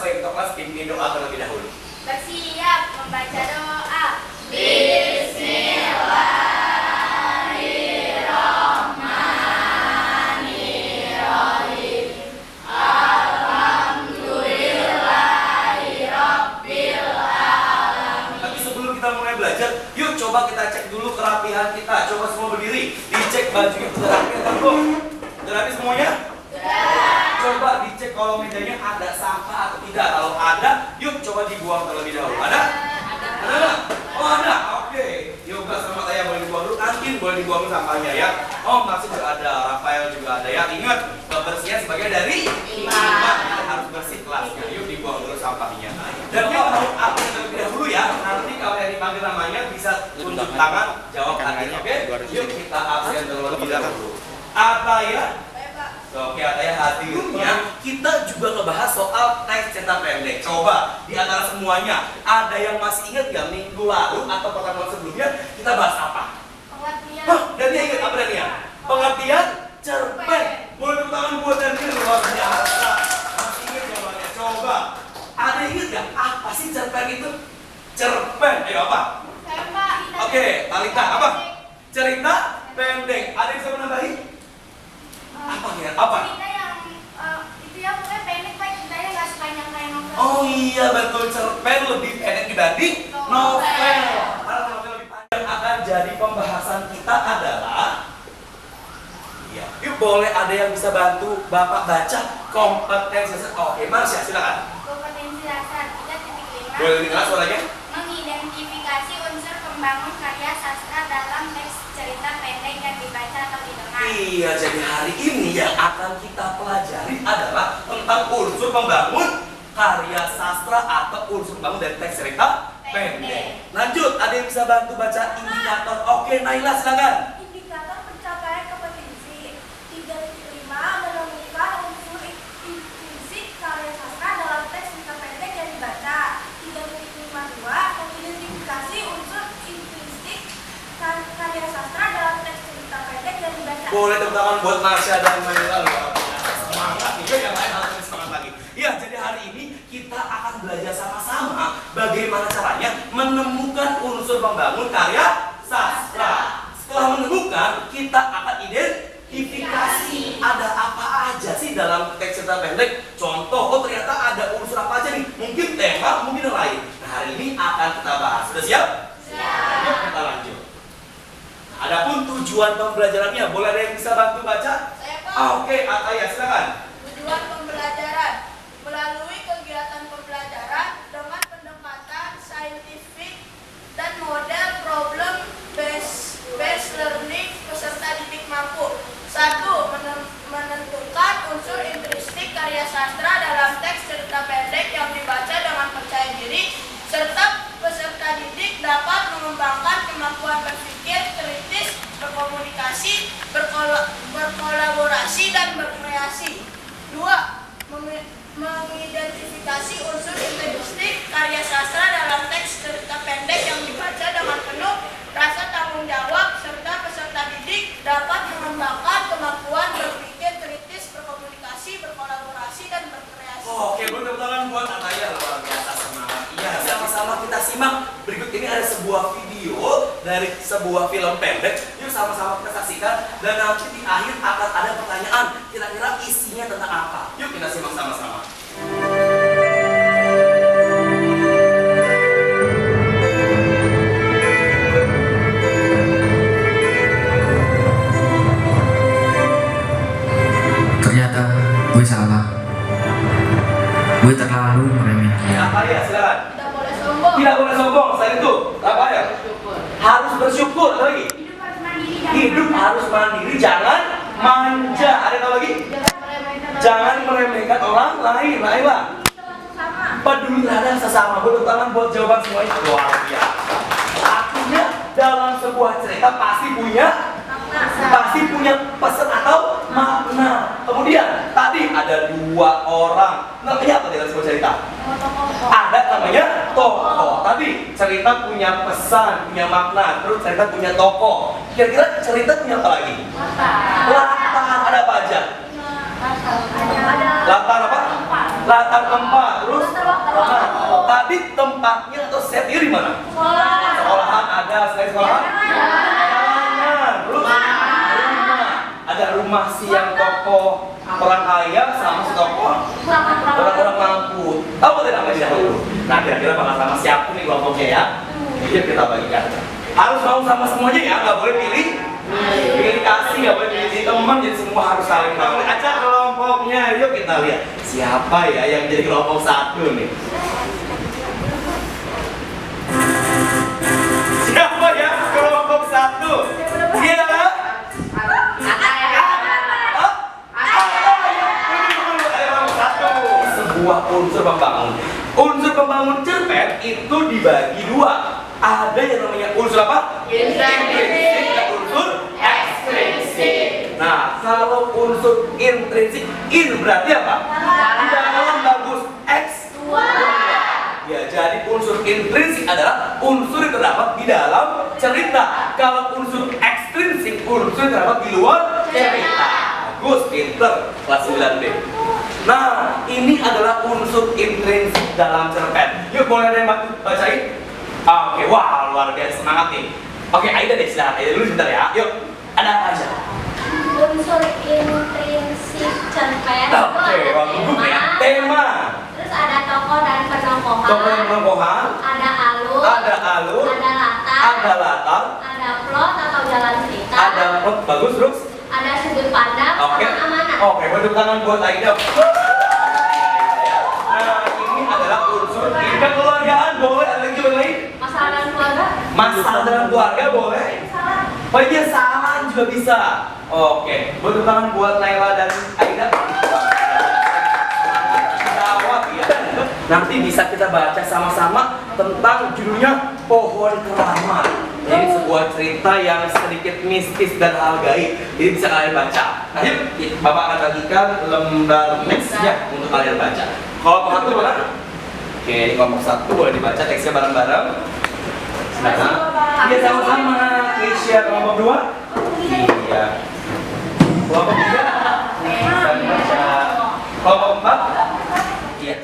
sesuai ketua kelas pimpin doa terlebih dahulu. Bersiap membaca doa. Bismillahirrahmanirrahim. Alhamdulillahirabbil alamin. Tapi sebelum kita mulai belajar, yuk coba kita cek dulu kerapihan kita. Coba semua berdiri, dicek bajunya sudah rapi atau belum? Sudah rapi semuanya? Coba dicek kalau mejanya ada sampah atau tidak. Kalau ada, yuk coba dibuang terlebih dahulu. Ada? Ada nggak? Oh ada, oke. Yoga sama saya boleh dibuang dulu. Angin boleh dibuang dulu sampahnya ya. Oh masih juga ada, Rafael juga ada ya. Ingat, kebersihan sebagai dari iman. Kita harus bersih kelasnya. Yuk dibuang dulu sampahnya. Dan kita mau update terlebih dahulu ya. Nanti kalau yang dipanggil namanya bisa tunjuk tangan, jawab tadi. Oke? Yuk kita absen terlebih dahulu. Ataya. Oke, Ataya hadirnya. Kita juga ngebahas soal teks cetak pendek. Coba di antara semuanya ada yang masih ingat nggak minggu lalu atau pertemuan sebelumnya kita bahas apa? Pengertian. Hah, Dania ingat apa Dania? Pengertian cerpen. Boleh tepuk tangan buat Dania, luar biasa. Masih ingat jawabannya? Coba. Ada yang ingat nggak apa sih cerpen itu? Cerpen. Ayo apa? Saya Pak. Oke, Talita apa? Cerita pendek. Ada yang bisa menambahi? Apa ya? Apa? Cerita yang itu ya pokoknya pendek Pak, ceritanya nggak sepanjang kayak novel. Oh iya betul, cerpen lebih pendek dibanding novel. Kalau novel lebih panjang akan jadi pembahasan kita adalah iya. Yuk boleh ada yang bisa bantu Bapak baca kompetensi dasar. Oke, Marsha silakan. Kompetensi dasar 3.5. Boleh dengar suaranya? Mengidentifikasi unsur pembangun karya sastra dalam teks cerita pendek yang dibaca atau didengar. Iya, jadi hari ini yang akan kita pelajari adalah tentang unsur pembangun karya sastra atau unsur pembangun dari teks cerita pendek. Lanjut, ada yang bisa bantu baca indikator? Oke, Naila silakan. Indikator pencapaian kompetensi 3.5 menemukan unsur intrinsik karya sastra dalam teks cerita pendek yang dibaca. 3.52 mengidentifikasi unsur intrinsik karya sastra dalam teks cerita pendek yang dibaca. Boleh tepuk tangan buat Marsha dan Naila. Semangat nih, yang lain harus semangat lagi. Ya, jadi hari ini kita akan belajar sama-sama bagaimana caranya menemukan unsur pembangun karya sastra. Setelah menemukan, kita akan identifikasi ada apa aja sih dalam teks cerita pendek. Contoh, oh ternyata ada unsur apa aja nih? Mungkin tema, mungkin yang lain. Nah, hari ini akan kita bahas. Sudah siap? Siap. Yuk kita lanjut. Adapun tujuan pembelajarannya, boleh ada yang bisa bantu baca? Saya Pak. Oke, Ataya silakan. Tujuan pembelajaran melalui kegiatan pembelajaran dengan pendekatan saintifik dan model problem based learning peserta didik mampu. 1. Menentukan unsur intrinsik karya sastra dalam teks cerita pendek yang dibaca dengan percaya diri, serta peserta didik dapat mengembangkan kemampuan berpikir kritis, berkomunikasi, berkolaborasi, dan berkreasi. 2. Mengidentifikasi unsur intrinsik karya sastra dalam teks cerita pendek yang dibaca dengan penuh rasa tanggung jawab, serta peserta didik dapat mengembangkan kemampuan berpikir kritis, berkomunikasi, berkolaborasi, dan berkreasi. Oke, boleh tepuk tangan buat Ataya, luar biasa semangat. Iya, sama-sama kita simak. Berikut ini ada sebuah video dari sebuah film pendek. Yuk sama-sama kita saksikan. Dan nanti di akhir akan ada pertanyaan. Kira-kira isinya tentang apa? Yuk kita simak sama-sama. Ternyata gue salah. Gue terlalu meremehkan. Ataya, silakan. Tidak boleh sombong. Tidak boleh sombong. Selain itu, apa ya? Harus bersyukur. Ada lagi? Hidup harus Hidup harus mandiri, mandiri. jangan manja. Ada yang tahu lagi? Jangan meremehkan orang lain. Naila. Peduli terhadap sesama. Boleh tangan buat jawaban semuanya. Luar biasa. Artinya dalam sebuah cerita pasti punya pesan atau makna. Kemudian tadi ada dua orang. Namanya apa dalam sebuah cerita? Ada namanya tokoh. Tadi cerita punya pesan, punya makna. Terus cerita punya tokoh. Kira-kira cerita punya apa lagi? Latar. Ada apa aja? Latar apa? Latar tempat. Terus Tadi tempatnya atau setnya di mana? Sekolahan ada, selain sekolahan? Jalanan. Terus rumah. Ada rumah si yang tokoh orang kaya sama si tokoh orang-orang mampu. Tahu tidak namanya dahulu? Nah, kira-kira bakal sama siapa nih kelompoknya ya? Yuk kita bagikan. Harus mau sama semuanya ya, nggak boleh pilih. Pilih kasih, nggak boleh pilih teman, jadi semua harus saling tahu. Acak kelompoknya, yuk kita lihat siapa ya yang jadi kelompok satu nih. Siapa ya kelompok satu? Dia adalah sebuah unsur pembangun. Unsur pembangun cerpen itu dibagi dua. Ada yang namanya unsur apa? Intrinsik dan unsur ekstrinsik. Nah, kalau unsur intrinsik, in berarti apa? Di dalam bagus, x ya, jadi unsur intrinsik adalah unsur yang terdapat di dalam cerita. Kalau unsur ekstrinsik, unsur yang terdapat di luar cerita. Bagus, pinter, kelas 9B. Nah, ini adalah unsur intrinsik dalam cerpen. Yuk, boleh ada yang bacain? Oke, wah, luar biasa, semangat nih. Oke, Aida deh, silahkan Aida dulu sebentar ya. Yuk, ada apa aja? Unsur intrinsik cerpen itu ada tema, tema. terus ada tokoh dan penokohan, Tokoh dan penokohan, ada alur, ada alur, ada latar, ada plot atau jalan cerita, ada plot, bagus, terus ada sudut pandang, oke. sama amanat. Oke, tepuk tangan buat Aida. Nah, ini adalah unsur kekeluargaan, boleh ada lagi boleh? Masalah dalam keluarga, Masalah dalam keluarga boleh? Oh iya, salah juga bisa. Oke, tepuk tangan buat Naila dan Aida. Jawab ya. Nanti bisa kita baca sama-sama tentang judulnya Pohon Keramat. Ini sebuah cerita yang sedikit mistis dan hal gaib. Jadi bisa kalian baca. Nah, yuk, Bapak akan bagikan lembar nextnya untuk kalian baca. Kelompok satu mana? Oke, ini kelompok satu boleh dibaca teksnya bareng-bareng. Silakan. Iya, sama-sama. Keisha kelompok 2. Iya. Kelompok 3. Bisa dibaca. Kelompok 4. Iya.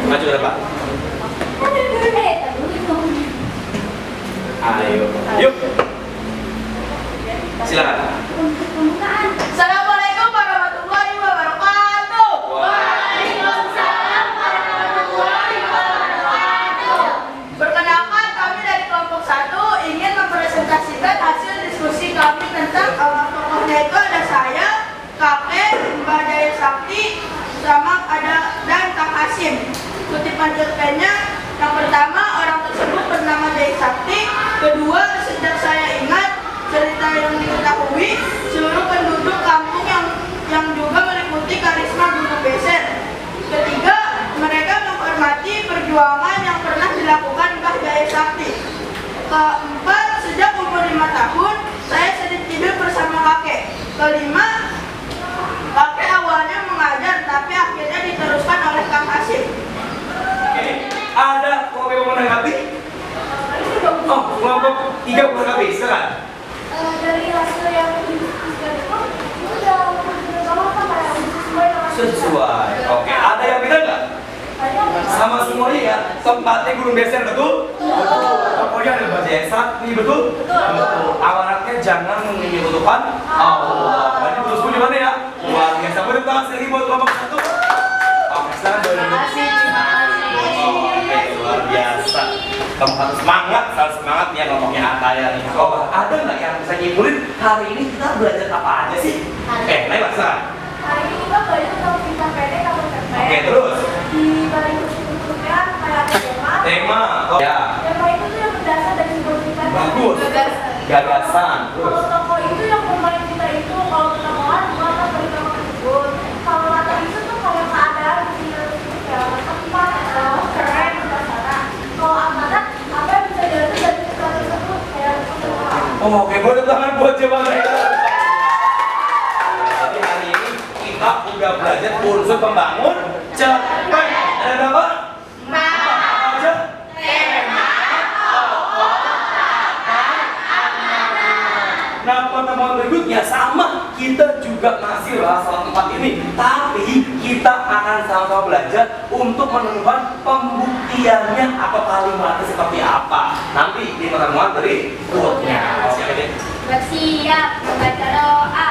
Maju ke depan. Ayo, yuk. Silakan. Assalamualaikum warahmatullahi wabarakatuh. Waalaikumsalam warahmatullahi wabarakatuh. Perkenalkan, kami dari kelompok 1 ingin mempresentasikan hasil diskusi kami tentang tokohnya itu ada saya, kakek, Mbak Jaya Sakti, sama ada dan Kang Hasim. Kutipan cerpennya, yang pertama orang tersebut bernama Jaya Sakti, kedua sejak saya ingat cerita yang diketahui seluruh penduduk kampung yang juga meliputi karisma Guru Beser. Ketiga, mereka menghormati perjuangan yang pernah dilakukan Mbah Jaya Sakti. Keempat, sejak umur 5 tahun saya sering tidur bersama kakek. Kelima, kakek awalnya mengajar tapi akhirnya diteruskan oleh Kang Hasim. sesuai. Oke, ada yang beda nggak? Sama semuanya ya. Tempatnya gurun beser, betul? Pokoknya ada bahasa yang sakti, betul? Betul. Amanatnya jangan menyekutukan Allah. Berarti terus gimana ya? Luar biasa. Boleh tangan sekali buat kelompok satu. Oke, sekarang boleh. Oke, luar biasa. Kamu harus semangat, selalu semangat ya kelompoknya Ataya nih. Oh, ada nggak yang bisa nyimpulin hari ini kita belajar apa aja sih? Lewat sana. Hari ini kita belajar tentang bintang pendek atau pendek. Oke, terus. Di balik kursus-kursusnya kayak ada tema. Tema. Oh, ya. Tema itu tuh yang berdasar dari simbol kita. Bagus. Gagasan. Terus. Kalau tokoh itu yang bermain kita itu kalau ketahuan maka beri nama tersebut. Kalau kata itu tuh kayak keadaan di ya tempat atau keren berdasarkan. Kalau amanat apa yang bisa dilakukan dari kita tersebut kayak Oh, oke, boleh tangan buat coba mereka. Jadi hari ini kita udah belajar unsur pembangun cepet. Ada apa? Apa aja? Nah, pertemuan berikutnya sama, kita juga masih bahas soal tempat ini. Tapi kita akan sama-sama belajar untuk menemukan pembuktiannya atau kalimatnya seperti apa. Nanti di pertemuan berikutnya. Oke. bersiap membaca doa.